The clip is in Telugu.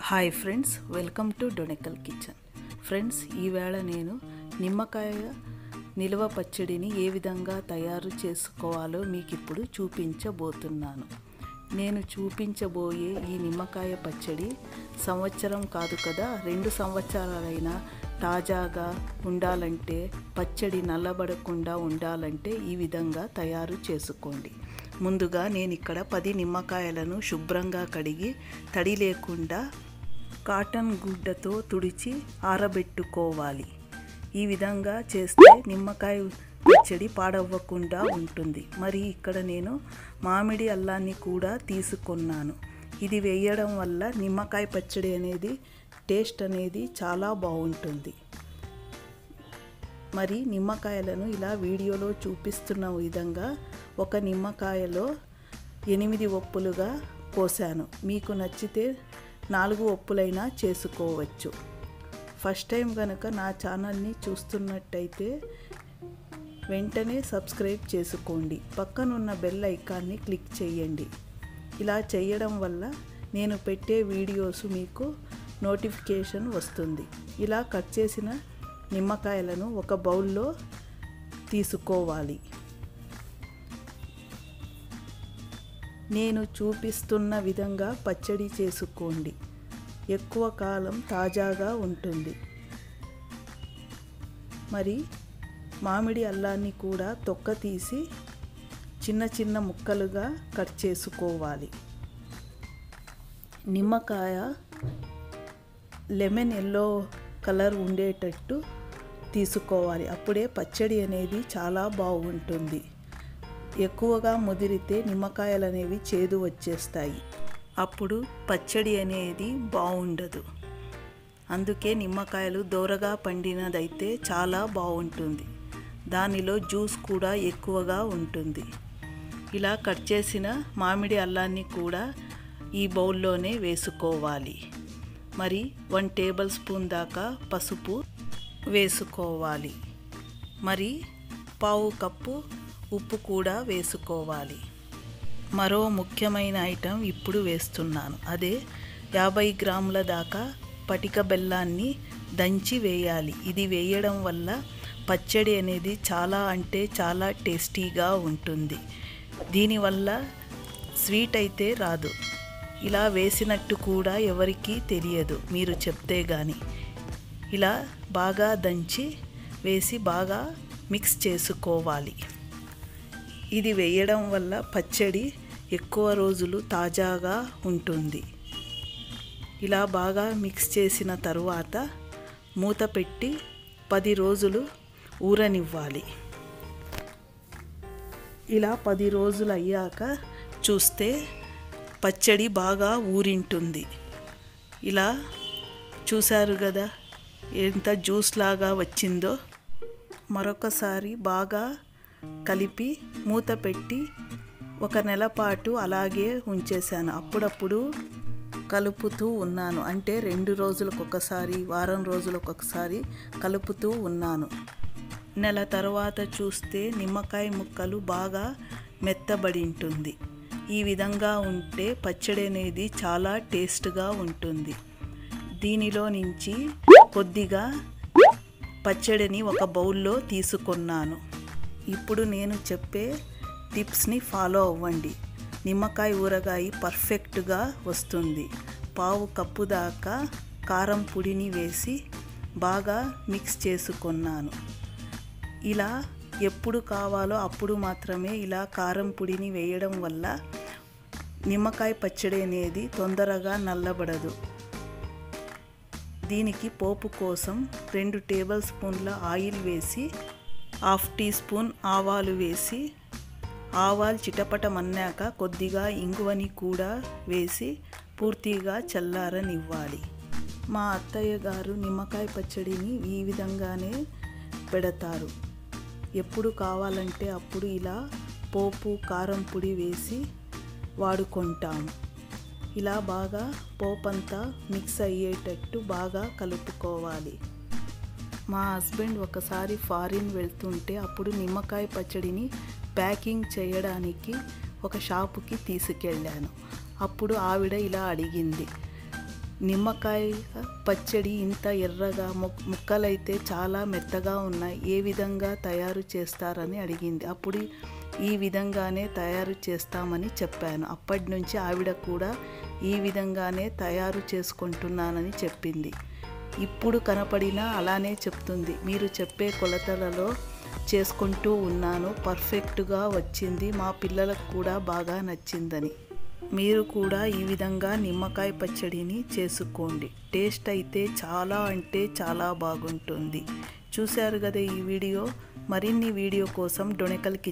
Hi friends, welcome to డొనెకల్ kitchen. Friends, ఈవేళ నేను నిమ్మకాయ నిల్వ పచ్చడిని ఏ విధంగా తయారు చేసుకోవాలో మీకు ఇప్పుడు చూపించబోతున్నాను. నేను చూపించబోయే ఈ నిమ్మకాయ పచ్చడి సంవత్సరం కాదు కదా, 2 సంవత్సరాలైనా తాజాగా ఉండాలంటే, పచ్చడి నల్లబడకుండా ఉండాలంటే ఈ విధంగా తయారు చేసుకోండి. ముందుగా నేను ఇక్కడ 10 నిమ్మకాయలను శుభ్రంగా కడిగి తడి లేకుండా కాటన్ గుడ్డతో తుడిచి ఆరబెట్టుకోవాలి. ఈ విధంగా చేస్తే నిమ్మకాయ పచ్చడి పాడవ్వకుండా ఉంటుంది. మరి ఇక్కడ నేను మామిడి అల్లాన్ని కూడా తీసుకున్నాను. ఇది వేయడం వల్ల నిమ్మకాయ పచ్చడి అనేది టేస్ట్ అనేది చాలా బాగుంటుంది. మరి నిమ్మకాయలను ఇలా వీడియోలో చూపిస్తున్న విధంగా ఒక నిమ్మకాయలో 8 ఒప్పులుగా కోసాను. మీకు నచ్చితే 4 ఒప్పులైనా చేసుకోవచ్చు. ఫస్ట్ టైం కనుక నా ఛానల్ని చూస్తున్నట్టయితే వెంటనే సబ్స్క్రైబ్ చేసుకోండి. పక్కనున్న బెల్ ఐకాన్ని క్లిక్ చేయండి. ఇలా చేయడం వల్ల నేను పెట్టే వీడియోస్ మీకు నోటిఫికేషన్ వస్తుంది. ఇలా కట్ చేసిన నిమ్మకాయలను ఒక బౌల్లో తీసుకోవాలి. నేను చూపిస్తున్న విధంగా పచ్చడి చేసుకోండి. ఎక్కువ కాలం తాజాగా ఉంటుంది. మరి మామిడి అల్లాన్ని కూడా తొక్క తీసి చిన్న చిన్న ముక్కలుగా కట్ చేసుకోవాలి. నిమ్మకాయ లెమన్ ఎల్లో కలర్ ఉండేటట్టు తీసుకోవాలి. అప్పుడే పచ్చడి అనేది చాలా బాగుంటుంది. ఎక్కువగా ముదిరితే నిమ్మకాయలు అనేవి చేదు వచ్చేస్తాయి. అప్పుడు పచ్చడి అనేది బాగుండదు. అందుకే నిమ్మకాయలు దోరగా పండినదైతే చాలా బాగుంటుంది. దానిలో జ్యూస్ కూడా ఎక్కువగా ఉంటుంది. ఇలా కట్ చేసిన మామిడి అల్లాన్ని కూడా ఈ బౌల్లోనే వేసుకోవాలి. మరి 1 టేబుల్ స్పూన్ దాకా పసుపు వేసుకోవాలి. మరి 1/2 కప్పు ఉప్పు కూడా వేసుకోవాలి. మరో ముఖ్యమైన ఐటెం ఇప్పుడు వేస్తున్నాను. అదే 50 గ్రాముల దాకా పటిక బెల్లాన్ని దంచి వేయాలి. ఇది వేయడం వల్ల పచ్చడి అనేది చాలా అంటే చాలా టేస్టీగా ఉంటుంది. దీనివల్ల స్వీట్ అయితే రాదు. ఇలా వేసినట్టు కూడా ఎవరికీ తెలియదు మీరు చెప్తే కానీ. ఇలా బాగా దంచి వేసి బాగా మిక్స్ చేసుకోవాలి. ఇది వేయడం వల్ల పచ్చడి ఎక్కువ రోజులు తాజాగా ఉంటుంది. ఇలా బాగా మిక్స్ చేసిన తరువాత మూత పెట్టి 10 రోజులు ఊరనివ్వాలి. ఇలా 10 రోజులు అయ్యాక చూస్తే పచ్చడి బాగా ఊరింటుంది. ఇలా చూశారు కదా ఎంత జ్యూస్ లాగా వచ్చిందో. మరొకసారి బాగా కలిపి మూత పెట్టి 1 నెల పాటు అలాగే ఉంచేశాను. అప్పుడప్పుడు కలుపుతూ ఉన్నాను. అంటే 2 రోజులకు ఒకసారి, వారం రోజులకు ఒకసారి కలుపుతూ ఉన్నాను. నెల తర్వాత చూస్తే నిమ్మకాయ ముక్కలు బాగా మెత్తబడి ఉంటుంది. ఈ విధంగా ఉంటే పచ్చడి అనేది చాలా టేస్ట్గా ఉంటుంది. దీనిలో నుంచి కొద్దిగా పచ్చడిని ఒక బౌల్లో తీసుకున్నాను. ఇప్పుడు నేను చెప్పే టిప్స్ని ఫాలో అవ్వండి. నిమ్మకాయ ఊరగాయ పర్ఫెక్ట్గా వస్తుంది. 1/2 కప్పు దాకా కారం పొడిని వేసి బాగా మిక్స్ చేసుకున్నాను. ఇలా ఎప్పుడు కావాలో అప్పుడు మాత్రమే ఇలా కారం పొడిని వేయడం వల్ల నిమ్మకాయ పచ్చడి అనేది తొందరగా నల్లబడదు. దీనికి పోపు కోసం 2 టేబుల్ స్పూన్ల ఆయిల్ వేసి 1/2 టీ స్పూన్ ఆవాలు వేసి, ఆవాలు చిటపటమన్నాక కొద్దిగా ఇంగువని కూడా వేసి పూర్తిగా చల్లారనివ్వాలి. మా అత్తయ్య గారు నిమ్మకాయ పచ్చడిని ఈ విధంగానే పెడతారు. ఎప్పుడు కావాలంటే అప్పుడు ఇలా పోపు కారం పొడి వేసి వాడుకుంటాము. ఇలా బాగా పోపంతా మిక్స్ అయ్యేటట్టు బాగా కలుపుకోవాలి. మా హస్బెండ్ ఒకసారి ఫారిన్ వెళ్తుంటే అప్పుడు నిమ్మకాయ పచ్చడిని ప్యాకింగ్ చేయడానికి ఒక షాపుకి తీసుకెళ్ళాను. అప్పుడు ఆవిడ ఇలా అడిగింది, నిమ్మకాయ పచ్చడి ఇంత ఎర్రగా ముక్కలైతే చాలా మెత్తగా ఉన్నాయి, ఏ విధంగా తయారు చేస్తారని అడిగింది. అప్పుడు ఈ విధంగానే తయారు చేస్తామని చెప్పాను. అప్పటి నుంచి ఆవిడ కూడా ఈ విధంగానే తయారు చేసుకుంటున్నానని చెప్పింది. ఇప్పుడు కనపడినా అలానే చెప్తుంది. మీరు చెప్పే కొలతలలో చేసుకుంటూ ఉన్నాను, పర్ఫెక్ట్గా వచ్చింది, మా పిల్లలకు కూడా బాగా నచ్చిందని. మీరు కూడా ఈ విధంగా నిమ్మకాయ పచ్చడిని చేసుకోండి. టేస్ట్ అయితే చాలా అంటే చాలా బాగుంటుంది. చూశారు కదా ఈ వీడియో. మరిన్ని వీడియో కోసం డొనెకల్ కిచెన్